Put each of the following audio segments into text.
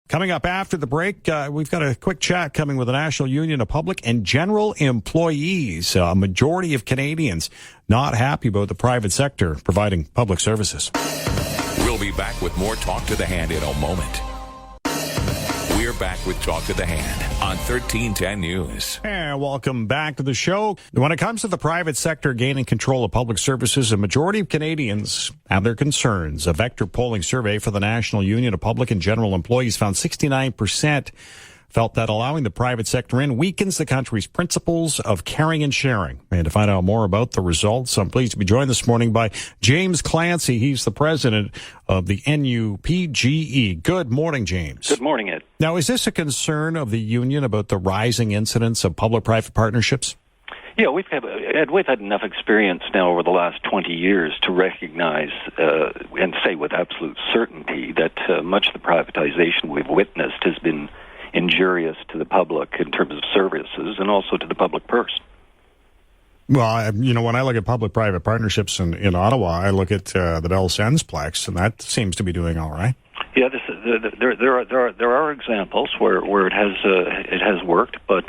Coming up after the break, we've got a quick chat coming with the National Union of Public and General Employees. A majority of Canadians not happy about the private sector providing public services. We'll be back with more Talk to the Hand in a moment. We're back with Talk to the Hand on 1310 News. And welcome back to the show. When it comes to the private sector gaining control of public services, a majority of Canadians have their concerns. A Vector polling survey for the National Union of Public and General Employees found 69% felt that allowing the private sector in weakens the country's principles of caring and sharing. And to find out more about the results, I'm pleased to be joined this morning by James Clancy. He's the president of the NUPGE. Good morning, James. Good morning, Ed. Now, is this a concern of the union about the rising incidence of public-private partnerships? Yeah, we've had enough experience now over the last 20 years to recognize and say with absolute certainty that much of the privatization we've witnessed has been injurious to the public in terms of services and also to the public purse. Well, when I look at public-private partnerships in Ottawa, I look at the Bell Sensplex, and that seems to be doing all right. Yeah, there are examples where it has worked, but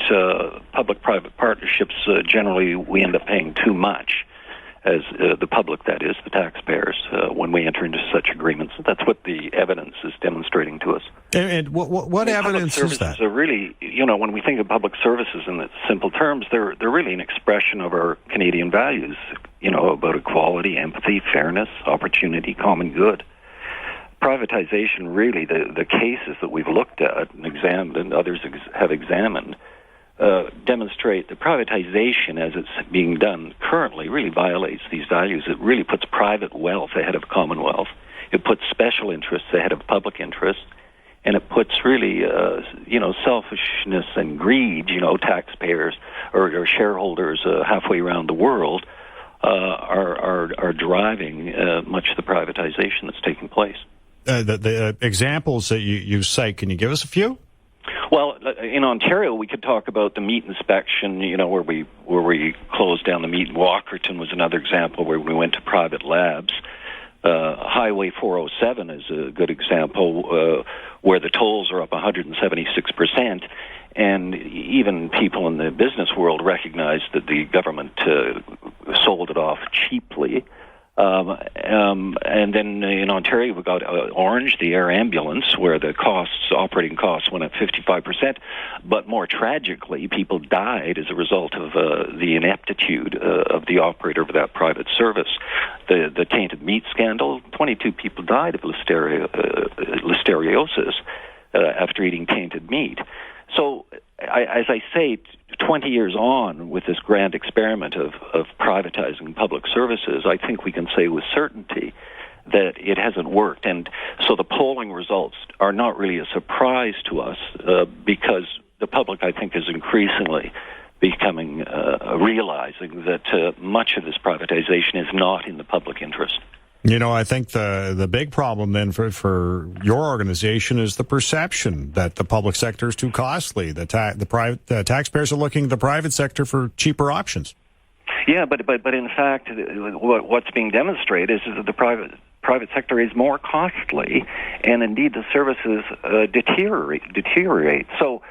public-private partnerships generally we end up paying too much as the public, that is, the taxpayers, when we enter into such agreements. That's what the evidence is demonstrating to us. And what evidence is that? Public services are really, when we think of public services in simple terms, they're really an expression of our Canadian values, about equality, empathy, fairness, opportunity, common good. Privatization, really, the cases that we've looked at and examined and others have examined, demonstrate that privatization as it's being done currently really violates these values. It really puts private wealth ahead of commonwealth. It puts special interests ahead of public interests. And it puts really, selfishness and greed, taxpayers or shareholders halfway around the world are driving much of the privatization that's taking place. The examples that you cite, can you give us a few? Well, in Ontario, we could talk about the meat inspection, where we closed down the meat in Walkerton was another example where we went to private labs. Highway 407 is a good example where the tolls are up 176%, and even people in the business world recognize that the government sold it off cheaply. And then in Ontario, we've got Orange, the air ambulance, where the operating costs went up 55%. But more tragically, people died as a result of the ineptitude of the operator of that private service. The tainted meat scandal, 22 people died of listeriosis after eating tainted meat. So, as I say, 20 years on with this grand experiment of privatizing public services, I think we can say with certainty that it hasn't worked. And so the polling results are not really a surprise to us because the public, I think, is increasingly becoming realizing that much of this privatization is not in the public interest. I think the big problem then for your organization is the perception that the public sector is too costly. The taxpayers are looking at the private sector for cheaper options. Yeah, but in fact, what's being demonstrated is that the private sector is more costly, and indeed the services deteriorate. So.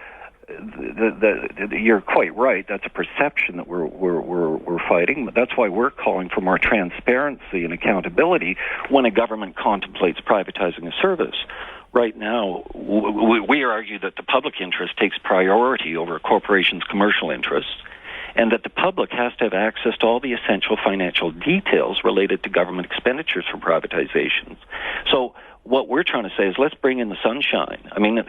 You're quite right. That's a perception that we're fighting. But that's why we're calling for more transparency and accountability when a government contemplates privatizing a service. Right now, we argue that the public interest takes priority over a corporation's commercial interests, and that the public has to have access to all the essential financial details related to government expenditures for privatizations. So what we're trying to say is let's bring in the sunshine. I mean,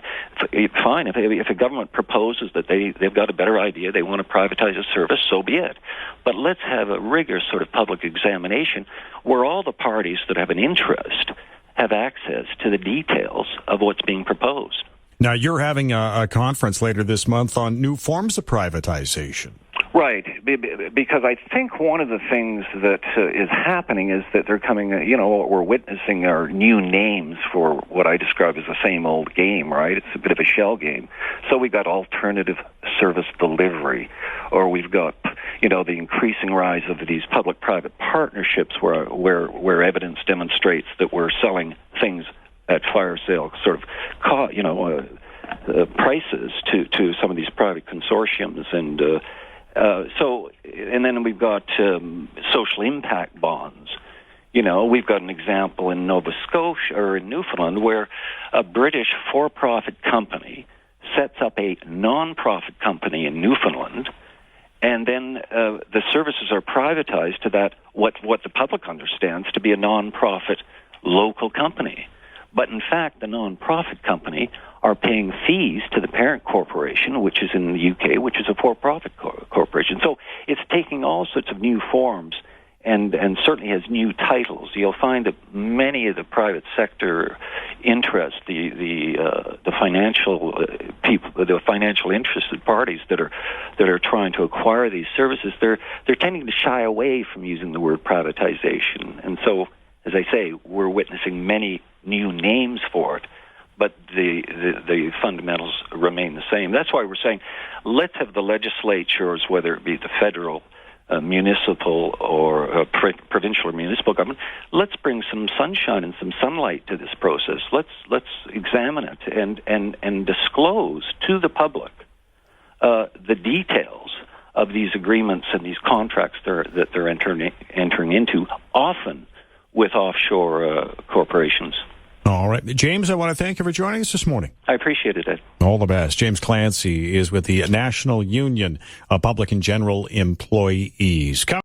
fine, if a government proposes that they've got a better idea, they want to privatize a service, so be it. But let's have a rigorous sort of public examination where all the parties that have an interest have access to the details of what's being proposed. Now, you're having a conference later this month on new forms of privatization. Right, because I think one of the things that is happening is that they're coming, what we're witnessing are new names for what I describe as the same old game, right? It's a bit of a shell game. So we've got alternative service delivery, or we've got, the increasing rise of these public-private partnerships where evidence demonstrates that we're selling things at fire sale sort of prices to some of these private consortiums, and then we've got social impact bonds. We've got an example in Nova Scotia or in Newfoundland where a British for-profit company sets up a non-profit company in Newfoundland, and then the services are privatized to that what the public understands to be a non-profit local company. But in fact, the non-profit company are paying fees to the parent corporation, which is in the UK, which is a for-profit corporation. So it's taking all sorts of new forms and certainly has new titles. You'll find that many of the private sector interests, the financial people, the financial interested parties that are trying to acquire these services, they're tending to shy away from using the word privatization. And so, as I say, we're witnessing many new names for it, but the fundamentals remain the same. That's why we're saying, let's have the legislatures, whether it be the federal, municipal, or provincial or municipal government, let's bring some sunshine and some sunlight to this process. Let's examine it and disclose to the public the details of these agreements and these contracts that they're entering into, often with offshore corporations. All right. James, I want to thank you for joining us this morning. I appreciate it, Ed. All the best. James Clancy is with the National Union of Public and General Employees.